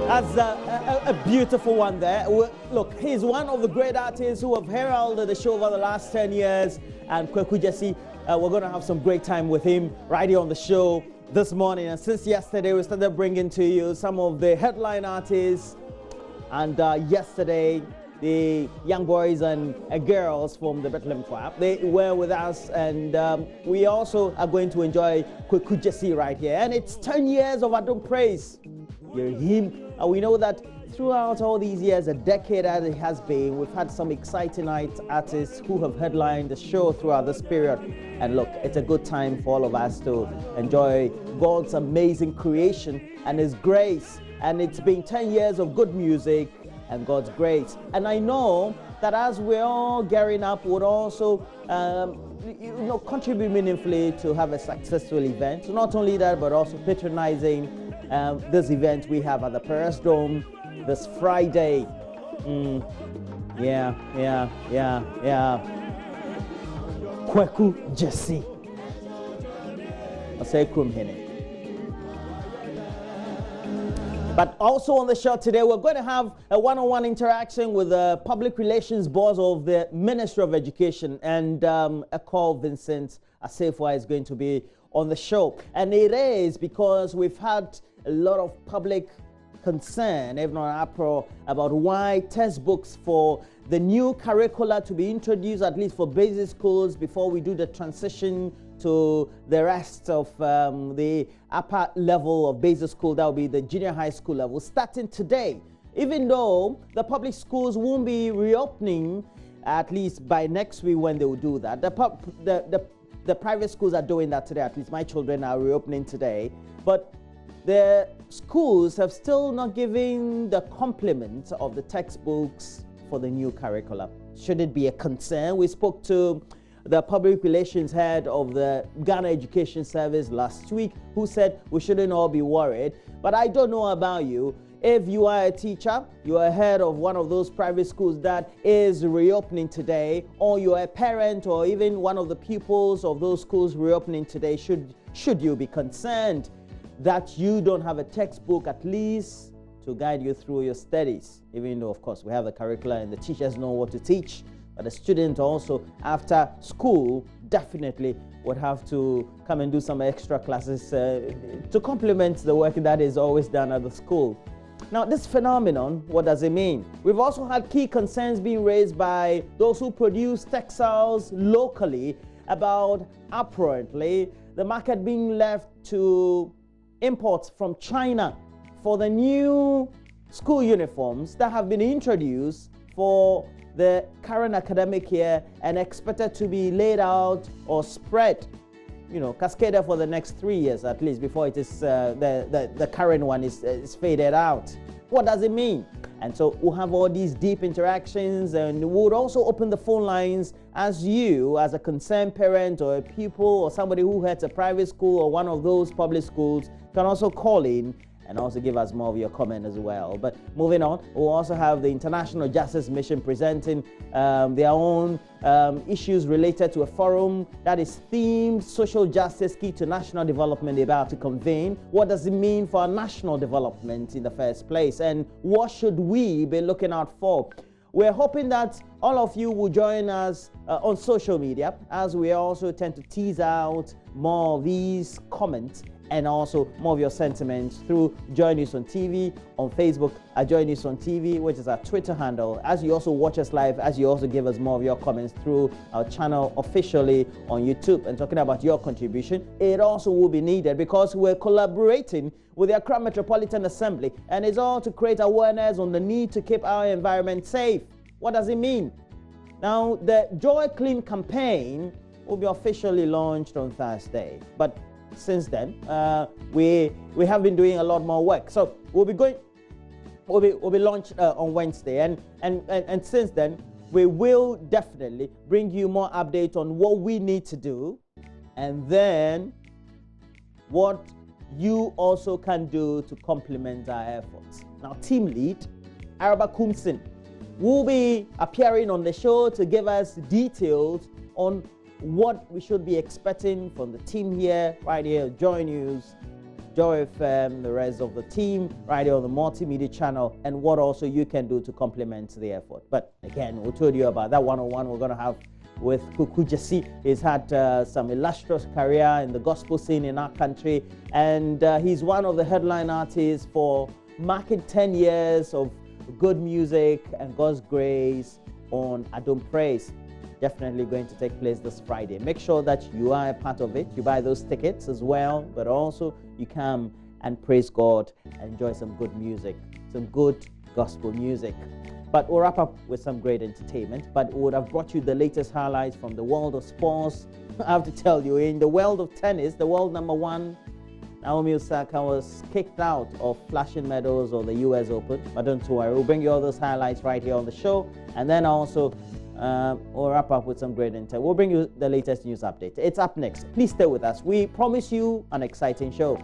That's a beautiful one there. Look, he's one of the great artists who have heralded the show over the last 10 years. And Kweku Jesse, we're going to have some great time with him right here on the show this morning. And since yesterday, we started bringing to you some of the headline artists. And yesterday, the young boys and girls from the Bethlehem Choir, they were with us. And we also are going to enjoy Kweku Jesse right here. And it's 10 years of Adom Praise. You're him. And we know that throughout all these years, a decade as it has been, we've had some exciting artists who have headlined the show throughout this period. And look, it's a good time for all of us to enjoy God's amazing creation and His grace. And it's been 10 years of good music and God's grace. And I know that as we're all gearing up, would also contribute meaningfully to have a successful event. Not only that, but also patronizing this event we have at the Paris Dome this Friday. Kweku Jesse. I say Kumhene. But also on the show today, we're going to have a one-on-one interaction with the public relations boss of the Ministry of Education, and Ecole Vincent Asefwa is going to be on the show. And it is because we've had a lot of public concern, if not uproar, about why textbooks for the new curricula to be introduced, at least for basic schools, before we do the transition to the rest of the upper level of basic school, that will be the junior high school level, starting today. Even though the public schools won't be reopening, at least by next week when they will do that. The private schools are doing that today, at least my children are reopening today. But the schools have still not given the complement of the textbooks for the new curriculum. Should it be a concern? We spoke to the public relations head of the Ghana Education Service last week, who said we shouldn't all be worried. But I don't know about you. If you are a teacher, you are head of one of those private schools that is reopening today, or you are a parent or even one of the pupils of those schools reopening today, should you be concerned that you don't have a textbook at least to guide you through your studies? Even though, of course, we have the curricula and the teachers know what to teach, but the student also, after school, definitely would have to come and do some extra classes to complement the work that is always done at the school. Now, this phenomenon, what does it mean? We've also had key concerns being raised by those who produce textiles locally about, apparently, the market being left to imports from China for the new school uniforms that have been introduced for the current academic year and expected to be laid out or spread, cascaded for the next 3 years at least before it is the current one is faded out. What does it mean? And so we'll have all these deep interactions, and we'll also open the phone lines as you, as a concerned parent or a pupil or somebody who heads a private school or one of those public schools, can also call in and also give us more of your comment as well. But moving on, we'll also have the International Justice Mission presenting their own issues related to a forum that is themed Social Justice Key to National Development they're about to convene. What does it mean for our national development in the first place? And what should we be looking out for? We're hoping that all of you will join us on social media, as we also tend to tease out more of these comments and also more of your sentiments through JoyNews on TV, on Facebook at JoyNews on TV, which is our Twitter handle. As you also watch us live, as you also give us more of your comments through our channel officially on YouTube. And talking about your contribution, it also will be needed because we're collaborating with the Accra Metropolitan Assembly, and it's all to create awareness on the need to keep our environment safe. What does it mean? Now, the Joy Clean campaign will be officially launched on Thursday, but since then, we have been doing a lot more work. So we'll be launched on Wednesday, and since then we will definitely bring you more updates on what we need to do, and then what you also can do to complement our efforts. Now, team lead Araba Kumsin will be appearing on the show to give us details on what we should be expecting from the team here, right here, JoyNews, Joy FM, the rest of the team, right here on the multimedia channel, and what also you can do to complement the effort. But again, we told you about that one-on-one we're going to have with Kuku Jesse. He's had some illustrious career in the gospel scene in our country, and he's one of the headline artists for marking 10 years of good music and God's grace on Adom Praise. Definitely going to take place this Friday. Make sure that you are a part of it. You buy those tickets as well, but also you come and praise God and enjoy some good music, some good gospel music. But we'll wrap up with some great entertainment. But we would have brought you the latest highlights from the world of sports. I have to tell you, in the world of tennis, the world #1, Naomi Osaka was kicked out of Flushing Meadows or the US Open. But don't worry, we'll bring you all those highlights right here on the show. And then also, we'll wrap up with some great intel. We'll bring you the latest news update. It's up next. Please stay with us. We promise you an exciting show.